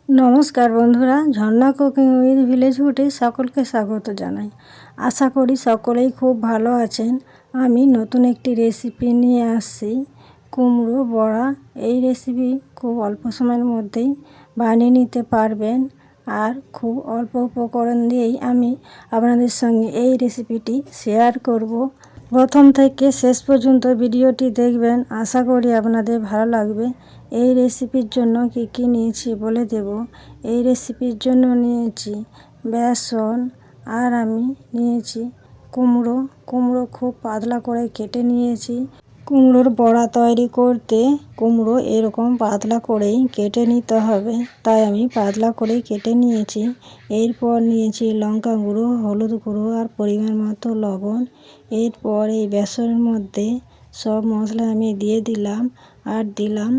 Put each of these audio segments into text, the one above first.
নমস্কার বন্ধুরা, ঝর্ণা cooking with village ফুডে সকলকে স্বাগত জানাই। আশা করি সকলেই খুব ভালো আছেন। আমি নতুন একটি রেসিপি নিয়ে আসছি, কুমড়ো বড়া। এই রেসিপি খুব অল্প সময়ের মধ্যেই বানিয়ে নিতে পারবেন, আর খুব অল্প উপকরণ দিয়েই আমি আপনাদের সঙ্গে এই রেসিপিটি শেয়ার করব। প্রথম থেকে শেষ পর্যন্ত ভিডিওটি দেখবেন, আশা করি আপনাদের ভালো লাগবে। এই রেসিপির জন্য কি কি নিয়েছি বলে দেব। এই রেসিপির জন্য নিয়েছি বেসন, আর আমি নিয়েছি কুমড়ো খুব পাতলা করে কেটে নিয়েছি। কুমড়োর বড়া তৈরি করতে কুমড়ো এরকম পাতলা করেই কেটে নিতে হবে, তাই আমি পাতলা করেই কেটে নিয়েছি। এরপর নিয়েছি লঙ্কা গুঁড়ো, হলুদ গুঁড়ো আর পরিমাণ মতো লবণ। এরপর এই বেসনের মধ্যে সব মশলা আমি দিয়ে দিলাম, আর দিলাম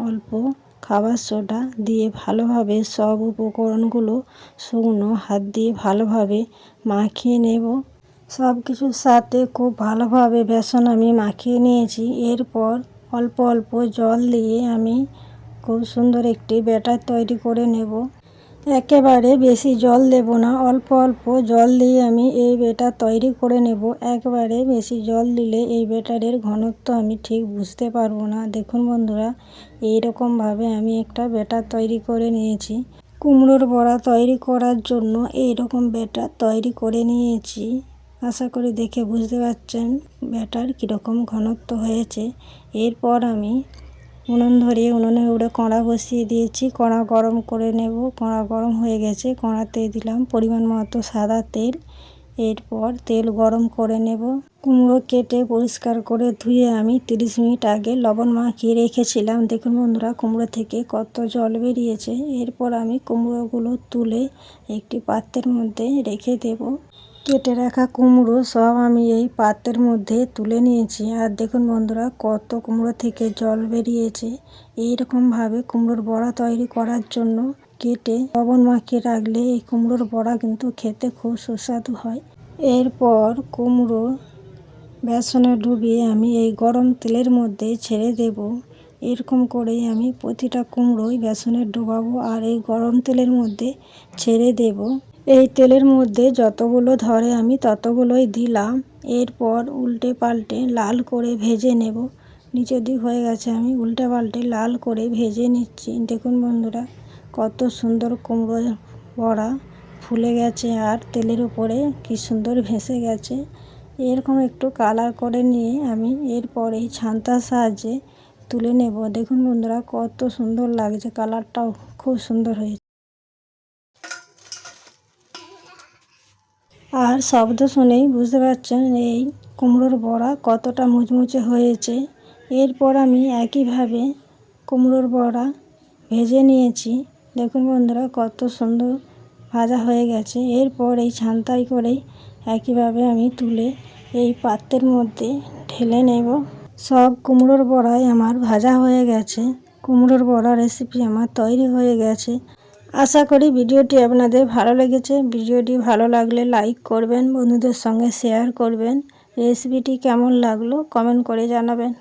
অল্প খাবার সোডা। দিয়ে ভালোভাবে সব উপকরণগুলো শুকনো হাত দিয়ে ভালোভাবে মাখিয়ে নেব। সব কিছুর সাথে খুব ভালোভাবে বেসন আমি মাখিয়ে নিয়েছি। এরপর অল্প অল্প জল দিয়ে আমি খুব সুন্দর একটি ব্যাটার তৈরি করে নেব। একেবারে বেশি জল দেব না, অল্প অল্প জল দিয়ে আমি এই ব্যাটার তৈরি করে নেব। একবারে বেশি জল দিলে এই ব্যাটারের ঘনত্ব আমি ঠিক বুঝতে পারবো না। দেখুন বন্ধুরা, এইরকমভাবে আমি একটা ব্যাটার তৈরি করে নিয়েছি। কুমড়োর বড়া তৈরি করার জন্য এইরকম ব্যাটার তৈরি করে নিয়েছি। আশা করি দেখে বুঝতে পারছেন ব্যাটার কীরকম ঘনত্ব হয়েছে। এরপর আমি উনুন ধরিয়ে উনুনের উপরে কড়া বসিয়ে দিয়েছি। কড়া গরম করে নেব। কড়া গরম হয়ে গেছে, কড়াতে দিলাম পরিমাণ মতো সাদা তেল। এরপর তেল গরম করে নেব। কুমড়ো কেটে পরিষ্কার করে ধুয়ে আমি 30 মিনিট আগে লবণ মাখিয়ে রেখেছিলাম। দেখুন বন্ধুরা, কুমড়ো থেকে কত জল বেরিয়েছে। এরপর আমি কুমড়োগুলো তুলে একটি পাত্রের মধ্যে রেখে দেব। কেটে রাখা কুমড়ো সব আমি এই পাত্রের মধ্যে তুলে নিয়েছি। আর দেখুন বন্ধুরা, কত কুমড়ো থেকে জল বেরিয়েছে। এইরকমভাবে কুমড়োর বড়া তৈরি করার জন্য কেটে লবণ মাখিয়ে রাখলে এই কুমড়োর বড়া কিন্তু খেতে খুব সুস্বাদু হয়। এরপর কুমড়ো বেসনে ডুবিয়ে আমি এই গরম তেলের মধ্যে ছেড়ে দেব। এরকম করেই আমি প্রতিটা কুমড়োই বেসনে ডোবাবো আর এই গরম তেলের মধ্যে ছেড়ে দেব। এই তেলের মধ্যে যতগুলো ধরে আমি ততগুলোই দিলাম। এরপর উল্টে পাল্টে লাল করে ভেজে নেব। নিচের দিক হয়ে গেছে, আমি উল্টে পাল্টে লাল করে ভেজে নিচ্ছি। দেখুন বন্ধুরা, কত সুন্দর কুমড়ো বড়া ফুলে গেছে আর তেলের উপরে কি সুন্দর ভেসে গেছে। এরকম একটু কালার করে নিয়ে আমি এরপর এই ছান্তার সাহায্যে তুলে নেব। দেখুন বন্ধুরা, কত সুন্দর লাগছে, কালারটাও খুব সুন্দর হয়েছে। আর শব্দ শুনেই বুঝতে পারছেন এই কুমড়োর বড়া কতটা মুচমুচে হয়েছে। এরপর আমি একইভাবে কুমড়োর বড়া ভেজে নিয়েছি। দেখুন বন্ধুরা, কত সুন্দর ভাজা হয়ে গেছে। এরপর এই ছান্তায় করেই একইভাবে আমি তুলে এই পাত্রের মধ্যে ঢেলে নেব। সব কুমড়োর বড়াই আমার ভাজা হয়ে গেছে। কুমড়োর বড়া রেসিপি আমার তৈরি হয়ে গেছে। আশা করি ভিডিওটি আপনাদের ভালো লেগেছে। ভিডিওটি ভালো লাগলে লাইক করবেন, বন্ধুদের সঙ্গে শেয়ার করবেন। রেসিপিটি কেমন লাগলো কমেন্ট করে জানাবেন।